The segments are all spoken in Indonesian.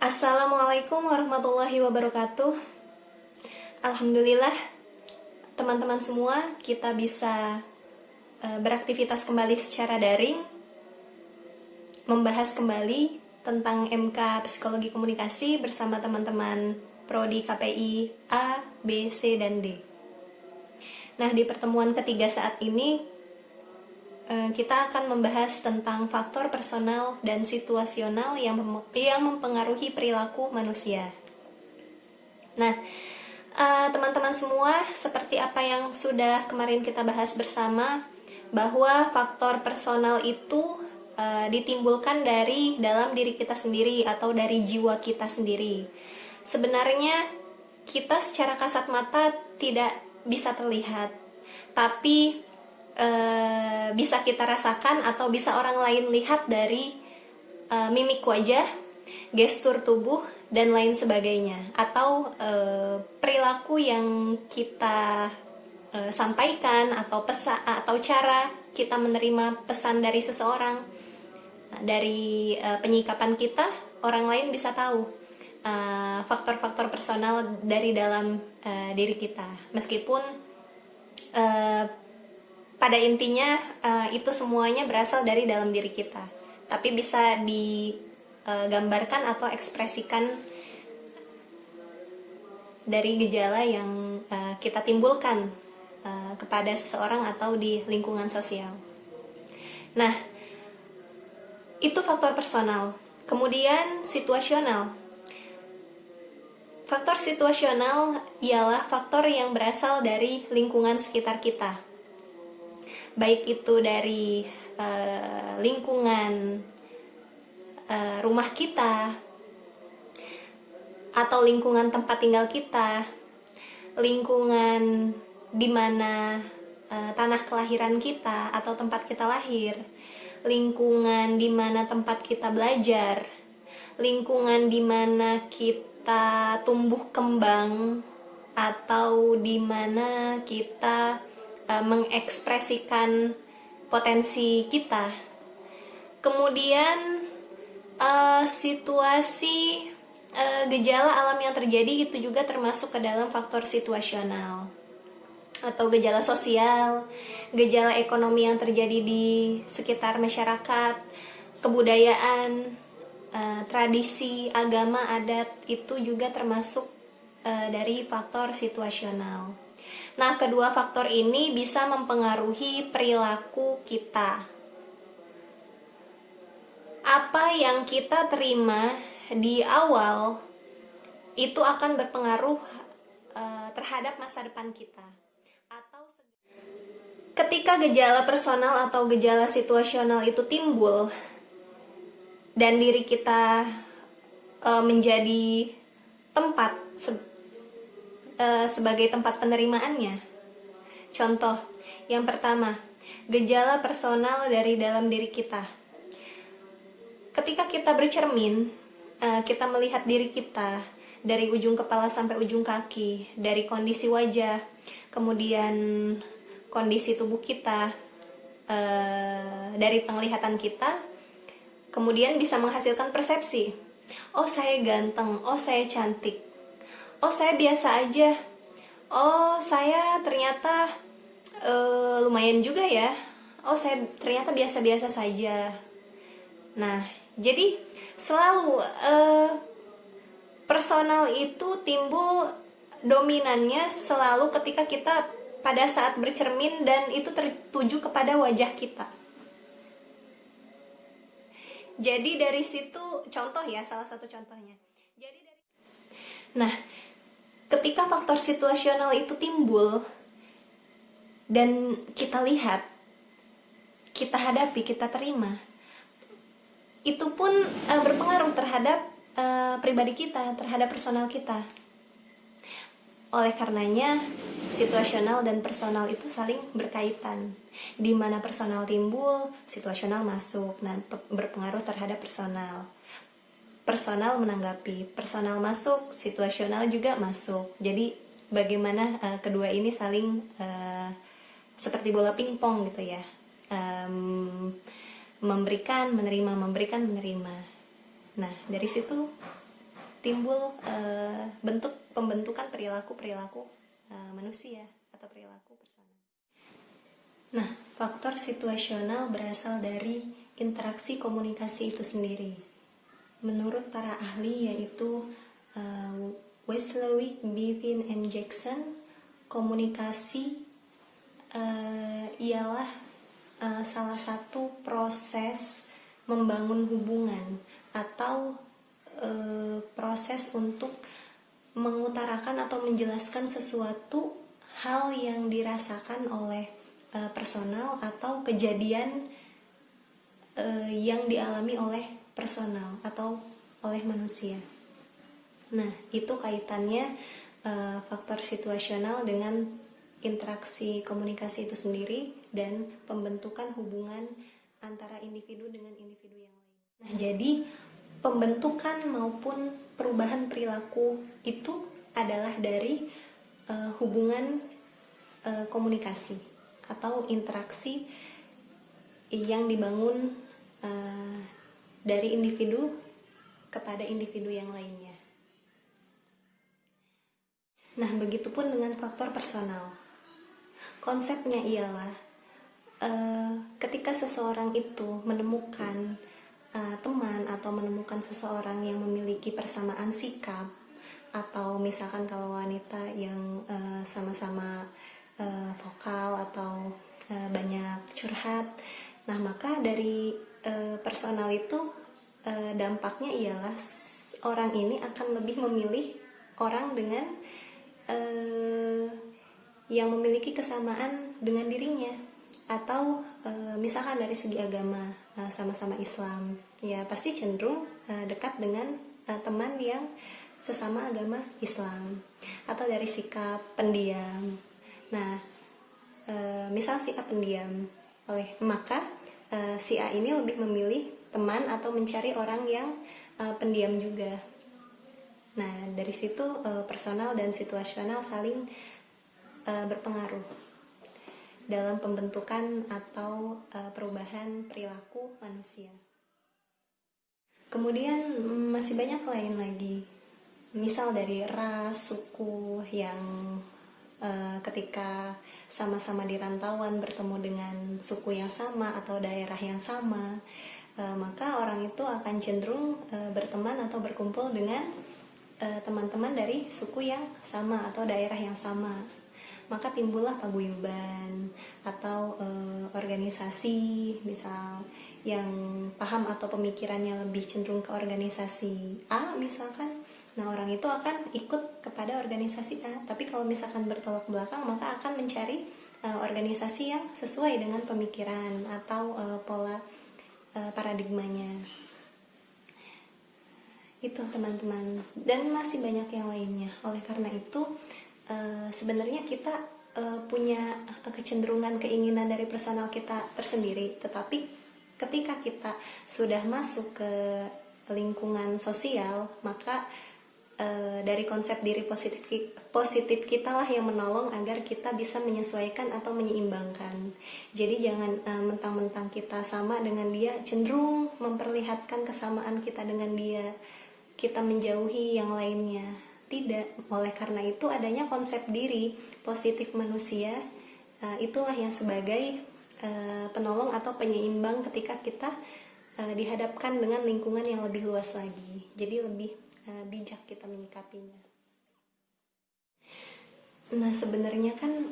Assalamualaikum warahmatullahi wabarakatuh. Alhamdulillah, teman-teman semua, kita bisa beraktivitas kembali secara daring, membahas kembali tentang MK Psikologi Komunikasi bersama teman-teman Prodi KPI A, B, C, dan D. Nah, di pertemuan ketiga saat ini kita akan membahas tentang faktor personal dan situasional yang mempengaruhi perilaku manusia. Nah, teman-teman semua, seperti apa yang sudah kemarin kita bahas bersama, bahwa faktor personal itu ditimbulkan dari dalam diri kita sendiri atau dari jiwa kita sendiri. Sebenarnya kita secara kasat mata tidak bisa terlihat, tapi bisa kita rasakan atau bisa orang lain lihat dari mimik wajah, gestur tubuh, dan lain sebagainya, atau perilaku yang kita sampaikan atau pesan atau cara kita menerima pesan dari seseorang. Dari penyikapan kita, orang lain bisa tahu faktor-faktor personal dari dalam diri kita, meskipun pada intinya itu semuanya berasal dari dalam diri kita, tapi bisa digambarkan atau ekspresikan dari gejala yang kita timbulkan kepada seseorang atau di lingkungan sosial. Nah, itu faktor personal. Kemudian situasional. Faktor situasional ialah faktor yang berasal dari lingkungan sekitar kita, baik itu dari lingkungan rumah kita, atau lingkungan tempat tinggal kita, lingkungan di mana tanah kelahiran kita atau tempat kita lahir, lingkungan di mana tempat kita belajar, lingkungan di mana kita tumbuh kembang, atau di mana kita mengekspresikan potensi kita. Kemudian situasi gejala alam yang terjadi itu juga termasuk ke dalam faktor situasional, atau gejala sosial, gejala ekonomi yang terjadi di sekitar masyarakat, kebudayaan, tradisi, agama, adat, itu juga termasuk dari faktor situasional. Nah, kedua faktor ini bisa mempengaruhi perilaku kita. Apa yang kita terima di awal itu akan berpengaruh terhadap masa depan kita. Ketika gejala personal atau gejala situasional itu timbul dan diri kita menjadi tempat sebagai tempat penerimaannya. Contoh, yang pertama, gejala personal dari dalam diri kita. Ketika kita bercermin, kita melihat diri kita dari ujung kepala sampai ujung kaki, dari kondisi wajah, kemudian kondisi tubuh kita, dari penglihatan kita, kemudian bisa menghasilkan persepsi. Oh, saya ganteng, oh saya cantik, oh saya biasa aja, oh saya ternyata lumayan juga ya, oh saya ternyata biasa-biasa saja. Nah, jadi selalu personal itu timbul dominannya selalu ketika kita pada saat bercermin dan itu tertuju kepada wajah kita. Jadi dari situ contoh ya, salah satu contohnya. Nah, ketika faktor situasional itu timbul dan kita lihat, kita hadapi, kita terima, itu pun berpengaruh terhadap pribadi kita, terhadap personal kita. Oleh karenanya, situasional dan personal itu saling berkaitan. Di mana personal timbul, situasional masuk, nah berpengaruh terhadap personal. Personal menanggapi, personal masuk, situasional juga masuk. Jadi bagaimana kedua ini saling seperti bola pingpong gitu ya, memberikan, menerima, memberikan, menerima. Nah, dari situ timbul bentuk pembentukan perilaku manusia atau perilaku personal. Nah, faktor situasional berasal dari interaksi komunikasi itu sendiri. Menurut para ahli yaitu Westlake, Bevin, and Jackson, komunikasi ialah salah satu proses membangun hubungan atau proses untuk mengutarakan atau menjelaskan sesuatu hal yang dirasakan oleh personal atau kejadian yang dialami oleh personal atau oleh manusia. Nah, itu kaitannya faktor situasional dengan interaksi komunikasi itu sendiri dan pembentukan hubungan antara individu dengan individu yang lain. Nah, jadi pembentukan maupun perubahan perilaku itu adalah dari hubungan komunikasi atau interaksi yang dibangun dari individu kepada individu yang lainnya. Nah, begitupun dengan faktor personal. Konsepnya ialah ketika seseorang itu menemukan teman atau menemukan seseorang yang memiliki persamaan sikap, atau misalkan kalau wanita yang sama-sama vokal atau banyak curhat, nah maka dari personal itu dampaknya ialah orang ini akan lebih memilih orang dengan yang memiliki kesamaan dengan dirinya, atau misalkan dari segi agama sama-sama Islam, ya pasti cenderung dekat dengan teman yang sesama agama Islam, atau dari sikap pendiam. Nah, misal sikap pendiam, maka si A ini lebih memilih teman atau mencari orang yang pendiam juga. Nah, dari situ personal dan situasional saling berpengaruh dalam pembentukan atau perubahan perilaku manusia. Kemudian masih banyak lain lagi, misal dari ras, suku yang ketika sama-sama di rantauan bertemu dengan suku yang sama atau daerah yang sama, maka orang itu akan cenderung berteman atau berkumpul dengan teman-teman dari suku yang sama atau daerah yang sama. Maka timbullah paguyuban atau organisasi, misal yang paham atau pemikirannya lebih cenderung ke organisasi A misalkan. Nah, orang itu akan ikut kepada organisasi A. Tapi kalau misalkan bertolak belakang, maka akan mencari organisasi yang sesuai dengan pemikiran atau pola paradigmanya. Itu teman-teman, dan masih banyak yang lainnya. Oleh karena itu sebenarnya kita punya kecenderungan, keinginan dari personal kita tersendiri, tetapi ketika kita sudah masuk ke lingkungan sosial, maka dari konsep diri positif kita lah yang menolong agar kita bisa menyesuaikan atau menyeimbangkan. Jadi jangan mentang-mentang kita sama dengan dia, cenderung memperlihatkan kesamaan kita dengan dia, kita menjauhi yang lainnya. Tidak. Oleh karena itu adanya konsep diri positif manusia, itulah yang sebagai penolong atau penyeimbang ketika kita dihadapkan dengan lingkungan yang lebih luas lagi. Jadi lebih bijak kita menyikapinya. Nah, sebenarnya kan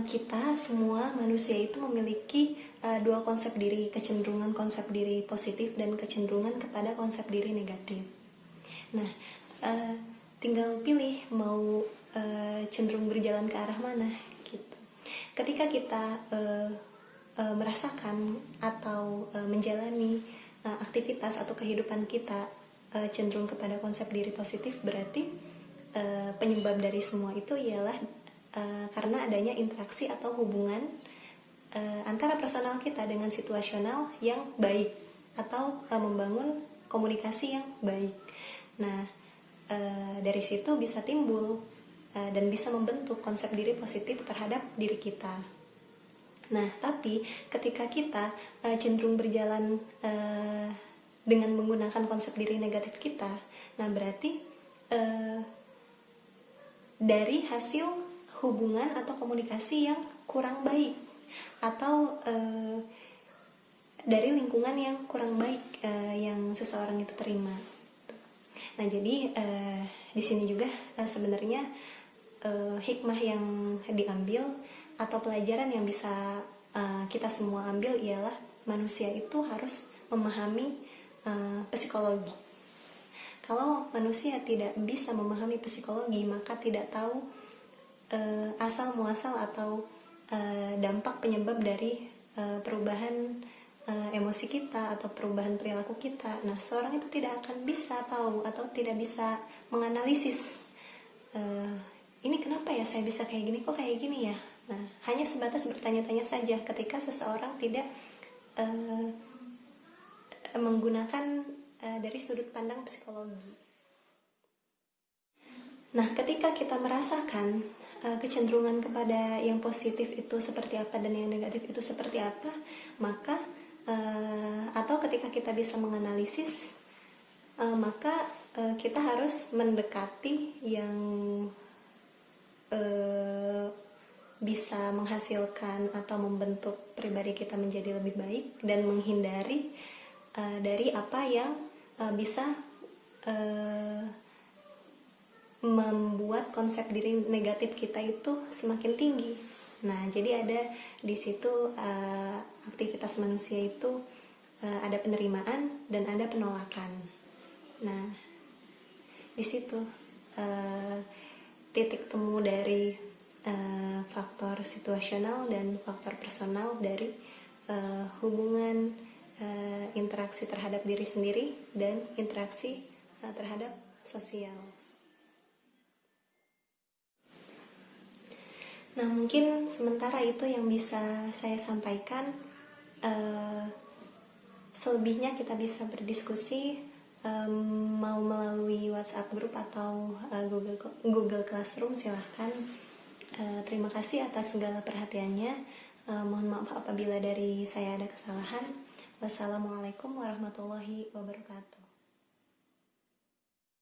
kita semua manusia itu memiliki dua konsep diri, kecenderungan konsep diri positif dan kecenderungan kepada konsep diri negatif. Nah, tinggal pilih mau cenderung berjalan ke arah mana gitu. Ketika kita merasakan atau menjalani aktivitas atau kehidupan kita cenderung kepada konsep diri positif, berarti penyebab dari semua itu ialah karena adanya interaksi atau hubungan antara personal kita dengan situasional yang baik atau membangun komunikasi yang baik. Nah, dari situ bisa timbul dan bisa membentuk konsep diri positif terhadap diri kita. Nah, tapi ketika kita cenderung berjalan dengan menggunakan konsep diri negatif kita, nah berarti dari hasil hubungan atau komunikasi yang kurang baik, atau dari lingkungan yang kurang baik yang seseorang itu terima. Nah, jadi di sini juga sebenarnya hikmah yang diambil atau pelajaran yang bisa kita semua ambil ialah manusia itu harus memahami psikologi. Kalau manusia tidak bisa memahami psikologi, maka tidak tahu asal muasal atau dampak penyebab dari perubahan emosi kita atau perubahan perilaku kita. Nah, seorang itu tidak akan bisa tahu atau tidak bisa menganalisis ini kenapa ya saya bisa kayak gini, kok kayak gini ya. Nah, hanya sebatas bertanya-tanya saja ketika seseorang tidak menggunakan dari sudut pandang psikologi. Nah, ketika kita merasakan kecenderungan kepada yang positif itu seperti apa dan yang negatif itu seperti apa, maka atau ketika kita bisa menganalisis, maka kita harus mendekati yang bisa menghasilkan atau membentuk pribadi kita menjadi lebih baik, dan menghindari dari apa yang bisa membuat konsep diri negatif kita itu semakin tinggi. Nah, jadi ada di situ aktivitas manusia itu ada penerimaan dan ada penolakan. Nah, di situ titik temu dari faktor situasional dan faktor personal dari hubungan interaksi terhadap diri sendiri dan interaksi terhadap sosial. Nah, mungkin sementara itu yang bisa saya sampaikan. Selebihnya kita bisa berdiskusi mau melalui WhatsApp group atau Google Classroom, silahkan. Terima kasih atas segala perhatiannya. Mohon maaf apabila dari saya ada kesalahan. Wassalamualaikum warahmatullahi wabarakatuh.